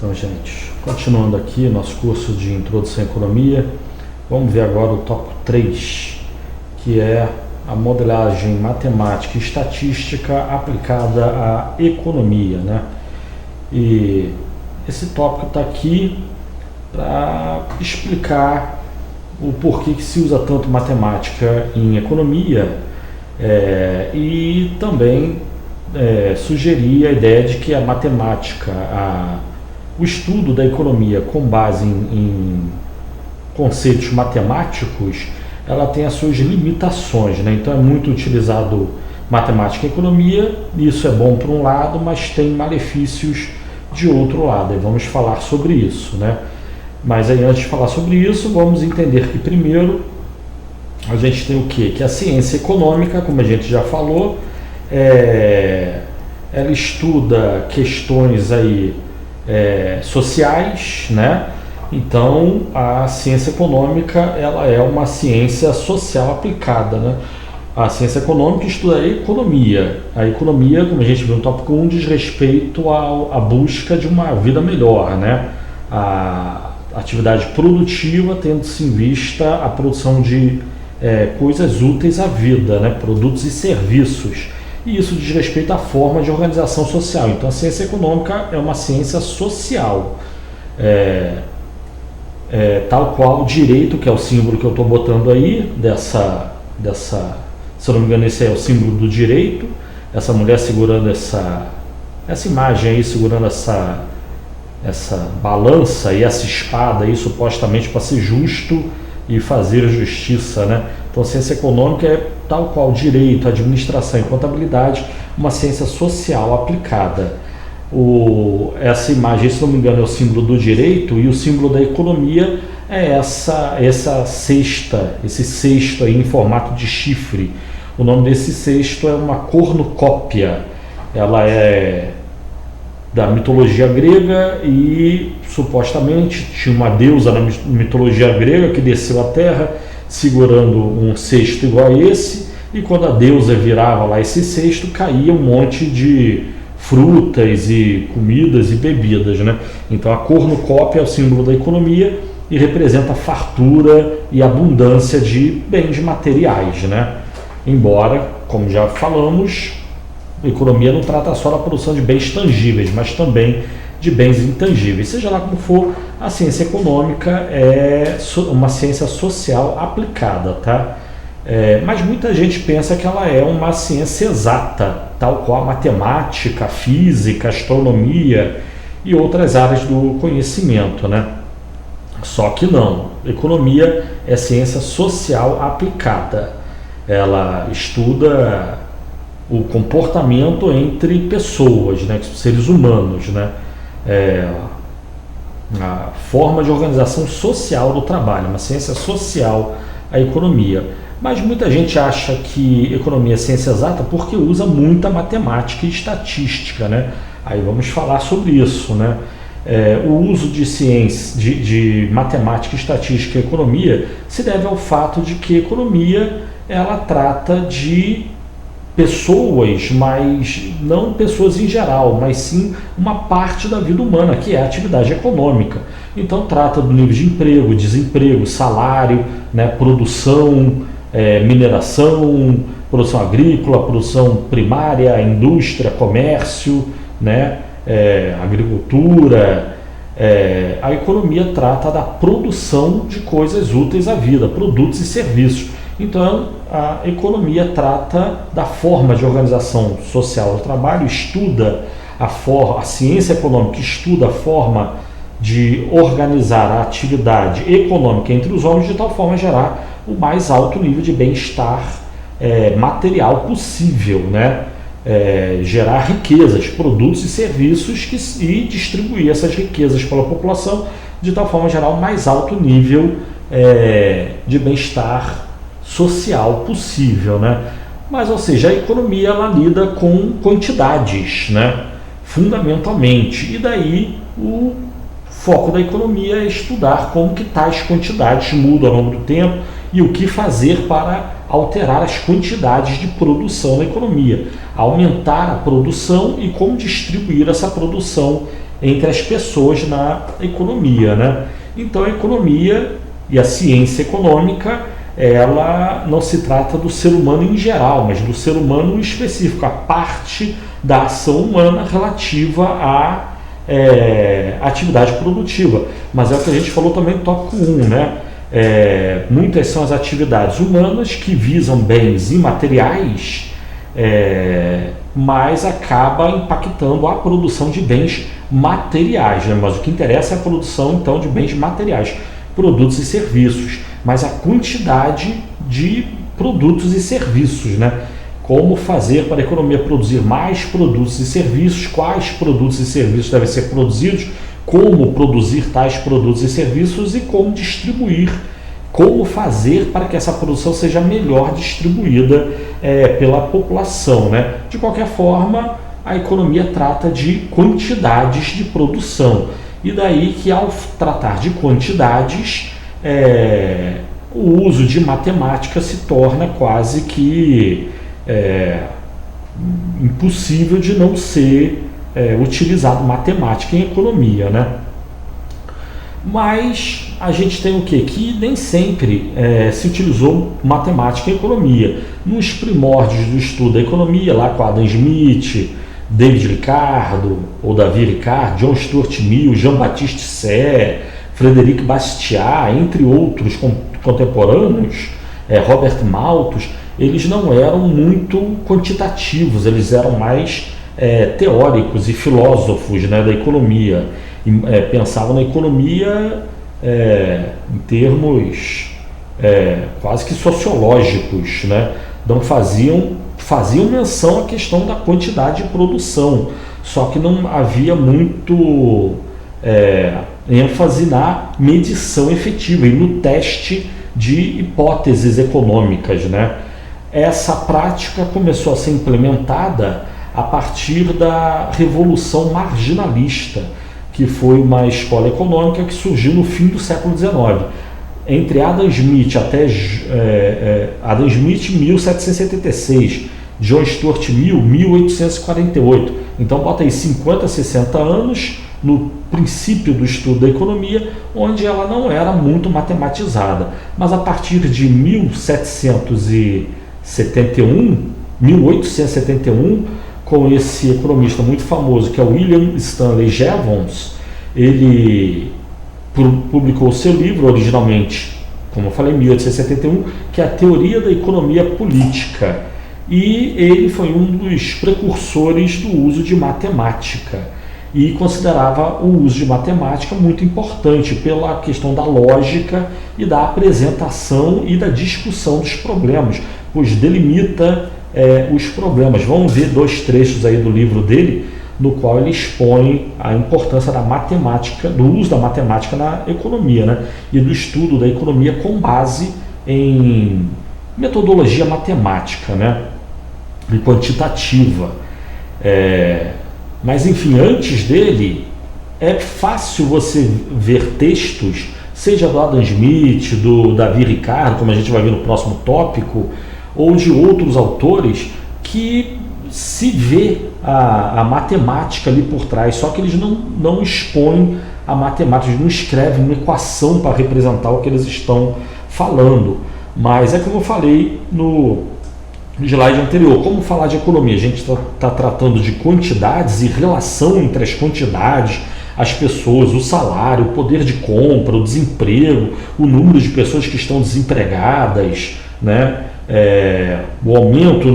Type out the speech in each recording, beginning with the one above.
Então, gente, continuando aqui nosso curso de Introdução à Economia, vamos ver agora o tópico 3, que é a modelagem matemática e estatística aplicada à economia, né? E esse tópico está aqui para explicar o porquê que se usa tanto matemática em economia e também sugerir a ideia de que a matemática, o estudo da economia com base em conceitos matemáticos, ela tem as suas limitações, né? Então é muito utilizado matemática e economia, isso é bom por um lado, mas tem malefícios de outro lado, e vamos falar sobre isso, né? Mas aí, antes de falar sobre isso, vamos entender que primeiro a gente tem o quê? Que a ciência econômica, como a gente já falou, ela estuda questões aí sociais, né? Então a ciência econômica, ela é uma ciência social aplicada, né? A ciência econômica estuda a economia. A economia, como a gente viu no tópico 1, diz respeito à busca de uma vida melhor, né? A atividade produtiva, tendo-se em vista a produção de coisas úteis à vida, né? Produtos e serviços. E isso diz respeito à forma de organização social. Então a ciência econômica é uma ciência social. Tal qual o direito, que é o símbolo que eu estou botando aí, se eu não me engano, esse é o símbolo do direito, essa mulher segurando essa imagem aí, segurando essa balança e essa espada aí, supostamente para ser justo e fazer justiça, né? Então a ciência econômica é tal qual direito, administração e contabilidade, uma ciência social aplicada. Essa imagem, se não me engano, é o símbolo do direito, e o símbolo da economia é essa cesta, esse cesto aí em formato de chifre. O nome desse cesto é uma cornucópia. Ela é da mitologia grega e supostamente tinha uma deusa na mitologia grega que desceu à terra segurando um cesto igual a esse, e quando a deusa virava lá esse cesto, caía um monte de frutas e comidas e bebidas, né? Então a cornucópia é o símbolo da economia e representa a fartura e abundância de bens materiais, né? Embora, como já falamos, a economia não trata só da produção de bens tangíveis, mas também de bens intangíveis. Seja lá como for, a ciência econômica é uma ciência social aplicada, tá? Mas muita gente pensa que ela é uma ciência exata, tal qual a matemática, a física, a astronomia e outras áreas do conhecimento, né? Só que não. Economia é ciência social aplicada. Ela estuda o comportamento entre pessoas, né, seres humanos, né? A forma de organização social do trabalho, uma ciência social, a economia. Mas muita gente acha que economia é ciência exata porque usa muita matemática e estatística, né? Aí vamos falar sobre isso, né? O uso de ciência, de matemática, estatística e economia se deve ao fato de que a economia, ela trata de pessoas, mas não pessoas em geral, mas sim uma parte da vida humana, que é a atividade econômica. Então trata do nível de emprego, desemprego, salário, né, produção, mineração, produção agrícola, produção primária, indústria, comércio, né, agricultura. A economia trata da produção de coisas úteis à vida, produtos e serviços. Então, a economia trata da forma de organização social do trabalho, estuda a ciência econômica estuda a forma de organizar a atividade econômica entre os homens de tal forma a gerar o mais alto nível de bem-estar material possível, né? Gerar riquezas, produtos e serviços e distribuir essas riquezas pela população de tal forma a gerar o mais alto nível de bem-estar social possível, né? Mas, ou seja, a economia, ela lida com quantidades, né? Fundamentalmente, e daí o foco da economia é estudar como que tais quantidades mudam ao longo do tempo e o que fazer para alterar as quantidades de produção na economia, aumentar a produção e como distribuir essa produção entre as pessoas na economia, né? Então a economia e a ciência econômica, ela não se trata do ser humano em geral, mas do ser humano específico, a parte da ação humana relativa à atividade produtiva. Mas é o que a gente falou também no tópico 1, né? Muitas são as atividades humanas que visam bens imateriais, mas acaba impactando a produção de bens materiais, né? Mas o que interessa é a produção então de bens materiais, produtos e serviços, mas a quantidade de produtos e serviços, né? Como fazer para a economia produzir mais produtos e serviços, quais produtos e serviços devem ser produzidos, como produzir tais produtos e serviços e como distribuir, como fazer para que essa produção seja melhor distribuída pela população, né? De qualquer forma, a economia trata de quantidades de produção, e daí que ao tratar de quantidades, o uso de matemática se torna quase que impossível de não ser utilizado matemática em economia, né? Mas a gente tem o quê? Que nem sempre se utilizou matemática em economia. Nos primórdios do estudo da economia, lá com Adam Smith, David Ricardo, ou Davi Ricardo, John Stuart Mill, Jean-Baptiste Say, Frederic Bastiat, entre outros contemporâneos, Robert Malthus, eles não eram muito quantitativos, eles eram mais teóricos e filósofos, né, da economia. Pensavam na economia em termos quase que sociológicos, né? Então faziam menção à questão da quantidade de produção, só que não havia muito ênfase na medição efetiva e no teste de hipóteses econômicas, né? Essa prática começou a ser implementada a partir da Revolução Marginalista, que foi uma escola econômica que surgiu no fim do século XIX. Entre Adam Smith Adam Smith, 1776, John Stuart Mill, 1848. Então bota aí 50, 60 anos no princípio do estudo da economia, onde ela não era muito matematizada. Mas a partir de 1871, com esse economista muito famoso, que é William Stanley Jevons, ele publicou o seu livro originalmente, como eu falei, em 1871, que é a Teoria da Economia Política. E ele foi um dos precursores do uso de matemática e considerava o uso de matemática muito importante pela questão da lógica e da apresentação e da discussão dos problemas, pois delimita os problemas. Vamos ver dois trechos aí do livro dele, no qual ele expõe a importância da matemática, do uso da matemática na economia, né? E do estudo da economia com base em metodologia matemática, né? E quantitativa. Mas enfim, antes dele, é fácil você ver textos, seja do Adam Smith, do Davi Ricardo, como a gente vai ver no próximo tópico, ou de outros autores, que se vê a matemática ali por trás, só que eles não expõem a matemática, eles não escrevem uma equação para representar o que eles estão falando. Mas é como eu falei no slide anterior, como falar de economia? A gente está tratando de quantidades e relação entre as quantidades, as pessoas, o salário, o poder de compra, o desemprego, o número de pessoas que estão desempregadas, né? O aumento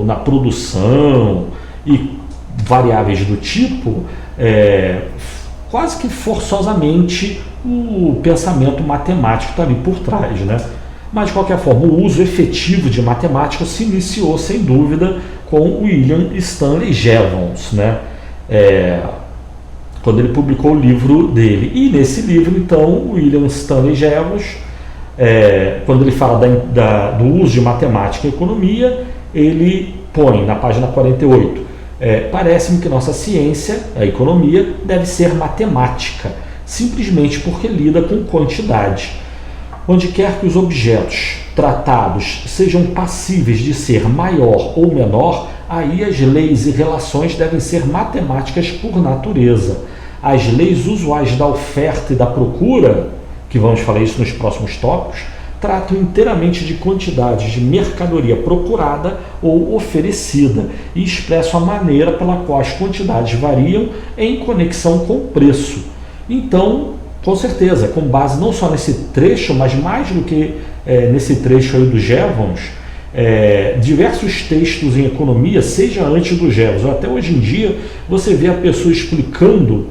na produção e variáveis do tipo, quase que forçosamente o pensamento matemático está ali por trás, né? Mas, de qualquer forma, o uso efetivo de matemática se iniciou, sem dúvida, com William Stanley Jevons, né? Quando ele publicou o livro dele. E nesse livro, então, William Stanley Jevons, quando ele fala do uso de matemática em economia, ele põe na página 48, parece-me que nossa ciência, a economia, deve ser matemática, simplesmente porque lida com quantidade. Onde quer que os objetos tratados sejam passíveis de ser maior ou menor, aí as leis e relações devem ser matemáticas por natureza. as leis usuais da oferta e da procura, que vamos falar isso nos próximos tópicos, tratam inteiramente de quantidades de mercadoria procurada ou oferecida e expressam a maneira pela qual as quantidades variam em conexão com o preço. Então, com certeza, com base não só nesse trecho, mas mais do que nesse trecho aí do Jevons, diversos textos em economia, seja antes do Jevons ou até hoje em dia, você vê a pessoa explicando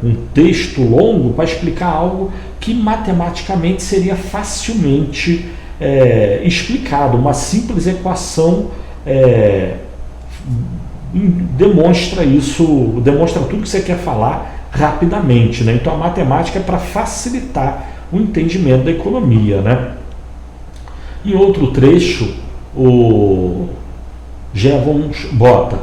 um texto longo para explicar algo que matematicamente seria facilmente explicado. Uma simples equação demonstra isso, demonstra tudo que você quer falar rapidamente, né? Então a matemática é para facilitar o entendimento da economia, né? Em outro trecho, o Jevons bota: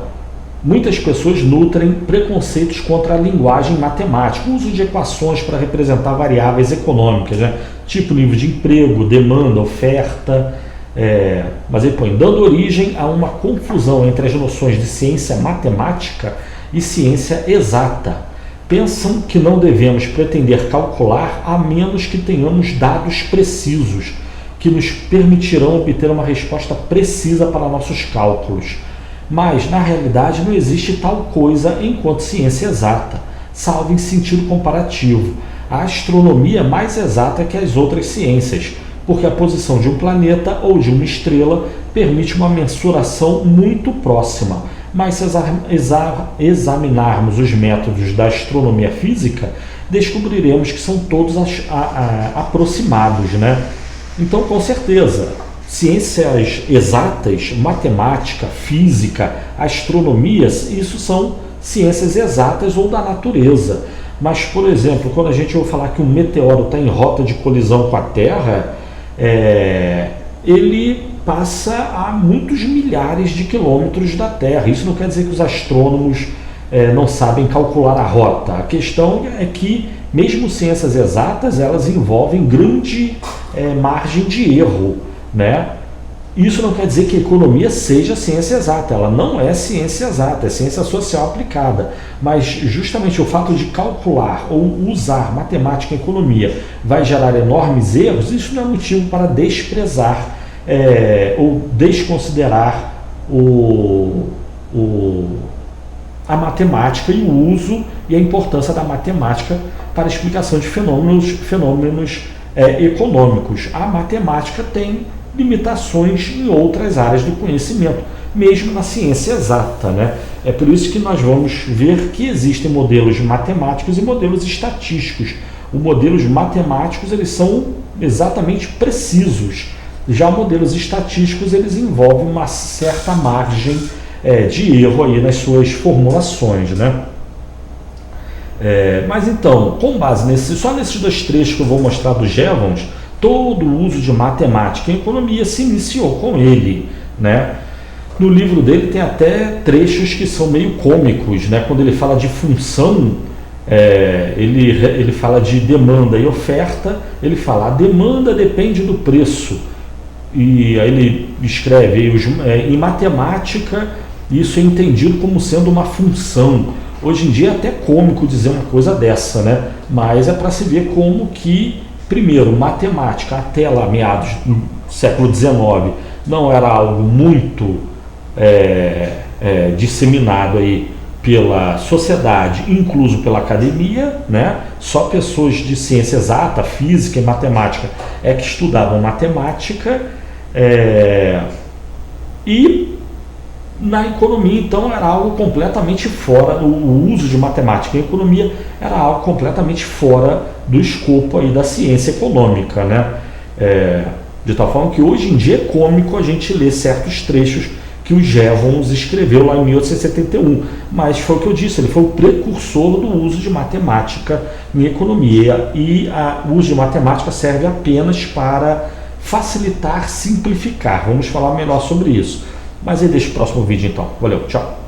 muitas pessoas nutrem preconceitos contra a linguagem matemática, o uso de equações para representar variáveis econômicas, né? Tipo nível de emprego, demanda, oferta, mas ele põe, dando origem a uma confusão entre as noções de ciência matemática e ciência exata. Pensam que não devemos pretender calcular a menos que tenhamos dados precisos, que nos permitirão obter uma resposta precisa para nossos cálculos. Mas, na realidade, não existe tal coisa enquanto ciência exata, salvo em sentido comparativo. A astronomia é mais exata que as outras ciências, porque a posição de um planeta ou de uma estrela permite uma mensuração muito próxima. Mas se examinarmos os métodos da astronomia física, descobriremos que são todos aproximados, né? Então, com certeza, ciências exatas, matemática, física, astronomia, isso são ciências exatas ou da natureza. Mas, por exemplo, quando a gente ouve falar que um meteoro está em rota de colisão com a Terra, ele passa a muitos milhares de quilômetros da Terra. Isso não quer dizer que os astrônomos não sabem calcular a rota. A questão é que, mesmo ciências exatas, elas envolvem grande margem de erro, né? Isso não quer dizer que a economia seja ciência exata, ela não é ciência exata, é ciência social aplicada, mas justamente o fato de calcular ou usar matemática em economia vai gerar enormes erros. Isso não é motivo para desprezar ou desconsiderar a matemática e o uso e a importância da matemática para a explicação de fenômenos econômicos. A matemática tem limitações em outras áreas do conhecimento, mesmo na ciência exata, né? É por isso que nós vamos ver que existem modelos matemáticos e modelos estatísticos. Os modelos matemáticos, eles são exatamente precisos. Já modelos estatísticos, eles envolvem uma certa margem de erro aí nas suas formulações, né? Mas então, com base só nesses dois trechos que eu vou mostrar do Jevons, todo o uso de matemática em economia se iniciou com ele, né? No livro dele tem até trechos que são meio cômicos, né? Quando ele fala de função, ele fala de demanda e oferta, ele fala: a demanda depende do preço. E aí ele escreve, em matemática, isso é entendido como sendo uma função. Hoje em dia é até cômico dizer uma coisa dessa, né? Mas é para se ver como que, primeiro, matemática até lá meados do século XIX não era algo muito disseminado aí pela sociedade, incluso pela academia, né? Só pessoas de ciência exata, física e matemática que estudavam matemática, e na economia, então, era algo completamente fora, o uso de matemática em economia era algo completamente fora do escopo aí da ciência econômica, né? De tal forma que hoje em dia é cômico a gente ler certos trechos que o Jevons escreveu lá em 1871, mas foi o que eu disse, ele foi o precursor do uso de matemática em economia, e o uso de matemática serve apenas para facilitar, simplificar. Vamos falar melhor sobre isso. Mas aí deixa o próximo vídeo então. Valeu, tchau!